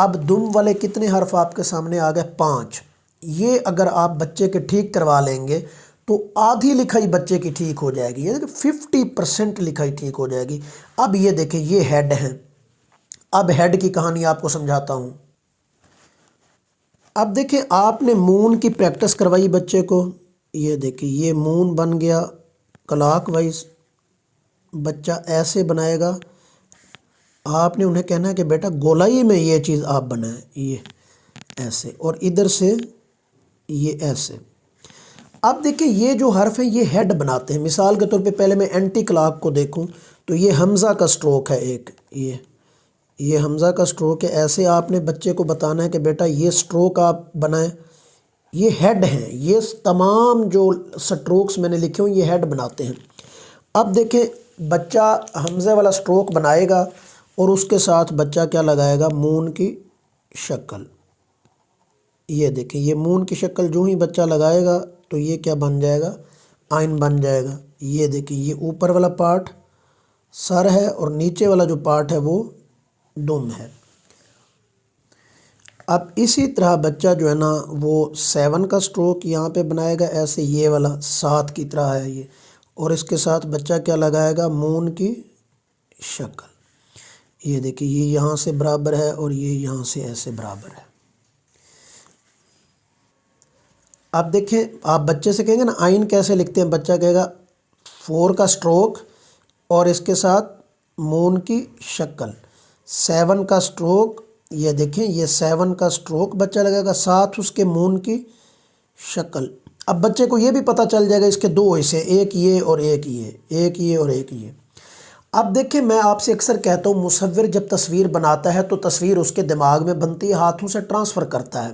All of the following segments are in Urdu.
اب دم والے کتنے حرف آپ کے سامنے آ گئے؟ 5۔ یہ اگر آپ بچے کے ٹھیک کروا لیں گے تو آدھی لکھائی بچے کی ٹھیک ہو جائے گی، یعنی کہ 50% لکھائی ٹھیک ہو جائے گی۔ اب یہ دیکھیں یہ ہیڈ ہیں، اب ہیڈ کی کہانی آپ کو سمجھاتا ہوں۔ اب دیکھیں آپ نے مون کی پریکٹس کروائی بچے کو، یہ دیکھیں یہ مون بن گیا کلاک وائز، بچہ ایسے بنائے گا، آپ نے انہیں کہنا ہے کہ بیٹا گولائی میں یہ چیز آپ بنائیں، یہ ایسے، اور ادھر سے یہ ایسے۔ اب دیکھیں یہ جو حرف ہیں یہ ہیڈ بناتے ہیں۔ مثال کے طور پہ پہلے میں اینٹی کلاک کو دیکھوں تو یہ حمزہ کا سٹروک ہے ایک، یہ حمزہ کا سٹروک ہے۔ ایسے آپ نے بچے کو بتانا ہے کہ بیٹا یہ سٹروک آپ بنائیں، یہ ہیڈ ہیں، یہ تمام جو سٹروکس میں نے لکھے ہوں یہ ہیڈ بناتے ہیں۔ اب دیکھیں بچہ حمزے والا سٹروک بنائے گا اور اس کے ساتھ بچہ کیا لگائے گا؟ مون کی شکل۔ یہ دیکھیں یہ مون کی شکل جو ہی بچہ لگائے گا تو یہ کیا بن جائے گا؟ آئن بن جائے گا۔ یہ دیکھیں یہ اوپر والا پارٹ سر ہے اور نیچے والا جو پارٹ ہے وہ دم ہے۔ اب اسی طرح بچہ جو ہے نا وہ 7 کا سٹروک یہاں پہ بنائے گا، ایسے یہ والا 7 کی طرح ہے یہ، اور اس کے ساتھ بچہ کیا لگائے گا؟ مون کی شکل۔ یہ دیکھیں یہ یہاں سے برابر ہے اور یہ یہاں سے ایسے برابر ہے۔ اب دیکھیں آپ بچے سے کہیں گے نا آئین کیسے لکھتے ہیں، بچہ کہے گا 4 کا سٹروک اور اس کے ساتھ مون کی شکل، 7 کا سٹروک، یہ دیکھیں یہ 7 کا سٹروک بچہ لگے گا، ساتھ اس کے مون کی شکل۔ اب بچے کو یہ بھی پتہ چل جائے گا اس کے 2 حصے، ایک یہ اور ایک یہ، ایک یہ اور ایک یہ۔ اب دیکھیں میں آپ سے اکثر کہتا ہوں مصور جب تصویر بناتا ہے تو تصویر اس کے دماغ میں بنتی ہے، ہاتھوں سے ٹرانسفر کرتا ہے۔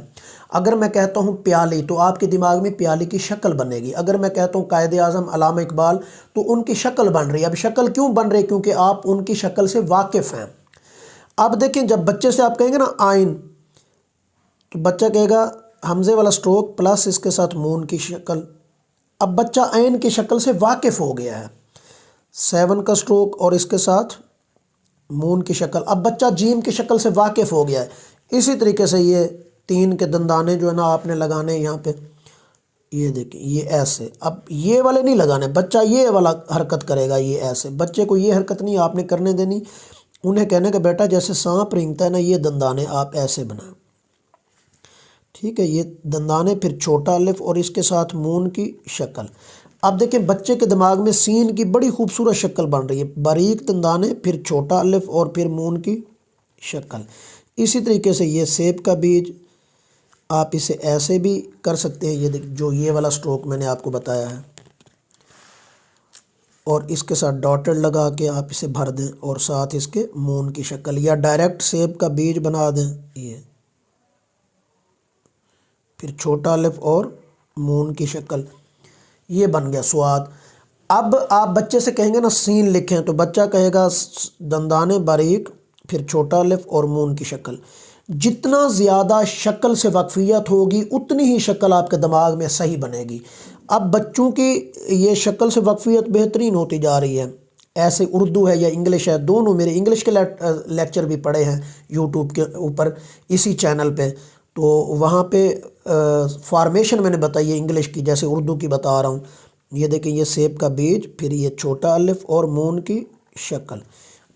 اگر میں کہتا ہوں پیالی تو آپ کے دماغ میں پیالی کی شکل بنے گی، اگر میں کہتا ہوں قائد اعظم علامہ اقبال تو ان کی شکل بن رہی ہے۔ اب شکل کیوں بن رہی ہے؟ کیونکہ آپ ان کی شکل سے واقف ہیں۔ اب دیکھیں جب بچے سے آپ کہیں گے نا آئین تو بچہ کہے گا حمزے والا سٹروک پلس اس کے ساتھ مون کی شکل۔ اب بچہ عین کی شکل سے واقف ہو گیا ہے، 7 کا سٹروک اور اس کے ساتھ مون کی شکل۔ اب بچہ جیم کی شکل سے واقف ہو گیا ہے۔ اسی طریقے سے یہ 3 کے دندانے جو ہے نا آپ نے لگانے یہاں پہ، یہ دیکھیں یہ ایسے۔ اب یہ والے نہیں لگانے، بچہ یہ والا حرکت کرے گا، یہ ایسے۔ بچے کو یہ حرکت نہیں آپ نے کرنے دینی، انہیں کہنے کہ بیٹا جیسے سانپ رینگتا ہے نا یہ دندانے آپ ایسے بنائیں، ٹھیک ہے؟ یہ دندانے پھر چھوٹا الف اور اس کے ساتھ مون کی شکل۔ اب دیکھیں بچے کے دماغ میں سین کی بڑی خوبصورت شکل بن رہی ہے، باریک دندانے پھر چھوٹا الف اور پھر مون کی شکل۔ اسی طریقے سے یہ سیب کا بیج، آپ اسے ایسے بھی کر سکتے ہیں، یہ دیکھ جو یہ والا سٹروک میں نے آپ کو بتایا ہے، اور اس کے ساتھ ڈاٹر لگا کے آپ اسے بھر دیں اور ساتھ اس کے مون کی شکل، یا ڈائریکٹ سیب کا بیج بنا دیں، یہ پھر چھوٹا الف اور مون کی شکل، یہ بن گیا سواد۔ اب آپ بچے سے کہیں گے نا سین لکھیں تو بچہ کہے گا دندانے باریک پھر چھوٹا الف اور مون کی شکل۔ جتنا زیادہ شکل سے واقفیت ہوگی اتنی ہی شکل آپ کے دماغ میں صحیح بنے گی۔ اب بچوں کی یہ شکل سے واقفیت بہترین ہوتی جا رہی ہے، ایسے اردو ہے یا انگلش ہے، دونوں میرے انگلش کے لیکچر بھی پڑے ہیں یوٹیوب کے اوپر اسی چینل پہ، تو وہاں پہ فارمیشن میں نے بتائی ہے انگلش کی جیسے اردو کی بتا رہا ہوں۔ یہ دیکھیں یہ سیب کا بیج پھر یہ چھوٹا الف اور مون کی شکل،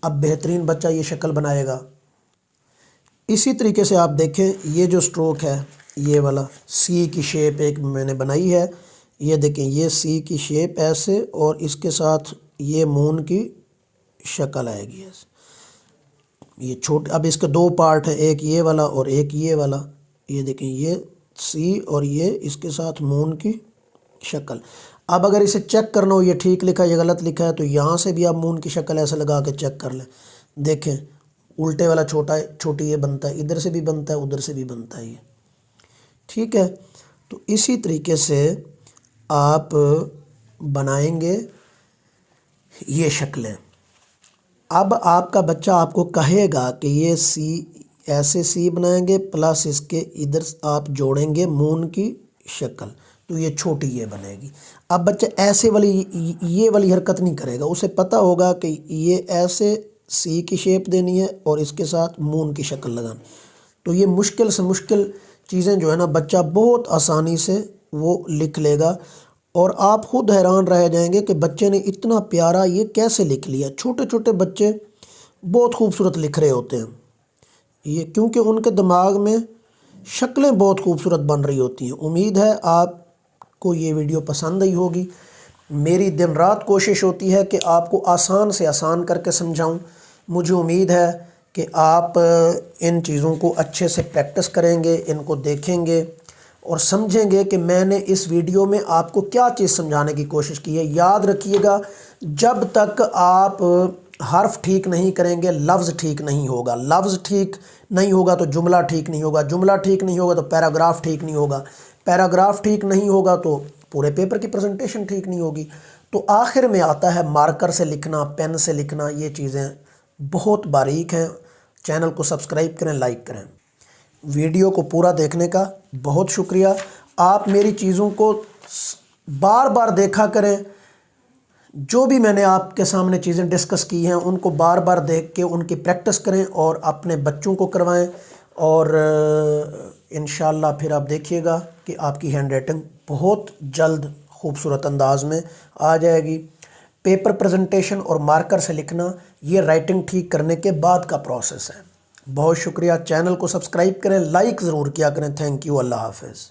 اب بہترین بچہ یہ شکل بنائے گا۔ اسی طریقے سے آپ دیکھیں یہ جو سٹروک ہے یہ والا سی کی شیپ ایک میں نے بنائی ہے، یہ دیکھیں یہ سی کی شیپ ایسے اور اس کے ساتھ یہ مون کی شکل آئے گی ایسے، یہ چھوٹے۔ اب اس کے 2 پارٹ ہیں، ایک یہ والا اور ایک یہ والا، یہ دیکھیں یہ سی اور یہ اس کے ساتھ مون کی شکل۔ اب اگر اسے چیک کرنا ہو یہ ٹھیک لکھا ہے یا غلط لکھا ہے تو یہاں سے بھی آپ مون کی شکل ایسے لگا کے چیک کر لیں، دیکھیں الٹے والا چھوٹی یہ بنتا ہے، ادھر سے بھی بنتا ہے ادھر سے بھی بنتا ہے، یہ ٹھیک ہے۔ تو اسی طریقے سے آپ بنائیں گے یہ شکلیں۔ اب آپ کا بچہ آپ کو کہے گا کہ یہ سی ایسے سی بنائیں گے پلس اس کے ادھر آپ جوڑیں گے مون کی شکل تو یہ چھوٹی یہ بنے گی۔ اب بچہ ایسے والی یہ والی حرکت نہیں کرے گا، اسے پتہ ہوگا کہ یہ ایسے سی کی شیپ دینی ہے اور اس کے ساتھ مون کی شکل لگانی، تو یہ مشکل سے مشکل چیزیں جو ہے نا بچہ بہت آسانی سے وہ لکھ لے گا، اور آپ خود حیران رہ جائیں گے کہ بچے نے اتنا پیارا یہ کیسے لکھ لیا۔ چھوٹے چھوٹے بچے بہت خوبصورت لکھ رہے ہوتے ہیں، یہ کیونکہ ان کے دماغ میں شکلیں بہت خوبصورت بن رہی ہوتی ہیں۔ امید ہے آپ کو یہ ویڈیو پسند آئی ہوگی۔ میری دن رات کوشش ہوتی ہے کہ آپ کو آسان سے آسان کر کے سمجھاؤں۔ مجھے امید ہے کہ آپ ان چیزوں کو اچھے سے پریکٹس کریں گے، ان کو دیکھیں گے اور سمجھیں گے کہ میں نے اس ویڈیو میں آپ کو کیا چیز سمجھانے کی کوشش کی ہے۔ یاد رکھیے گا، جب تک آپ حرف ٹھیک نہیں کریں گے لفظ ٹھیک نہیں ہوگا، لفظ ٹھیک نہیں ہوگا تو جملہ ٹھیک نہیں ہوگا، جملہ ٹھیک نہیں ہوگا تو پیراگراف ٹھیک نہیں ہوگا، پیراگراف ٹھیک نہیں ہوگا تو پورے پیپر کی پریزنٹیشن ٹھیک نہیں ہوگی۔ تو آخر میں آتا ہے مارکر سے لکھنا، پین سے لکھنا۔ یہ چیزیں بہت باریک ہیں۔ چینل کو سبسکرائب کریں، لائک کریں۔ ویڈیو کو پورا دیکھنے کا بہت شکریہ۔ آپ میری چیزوں کو بار بار دیکھا کریں، جو بھی میں نے آپ کے سامنے چیزیں ڈسکس کی ہیں ان کو بار بار دیکھ کے ان کی پریکٹس کریں اور اپنے بچوں کو کروائیں، اور انشاءاللہ پھر آپ دیکھیے گا کہ آپ کی ہینڈ رائٹنگ بہت جلد خوبصورت انداز میں آ جائے گی۔ پیپر پریزنٹیشن اور مارکر سے لکھنا یہ رائٹنگ ٹھیک کرنے کے بعد کا پروسیس ہے۔ بہت شکریہ۔ چینل کو سبسکرائب کریں، لائک ضرور کیا کریں۔ Thank you. اللہ حافظ۔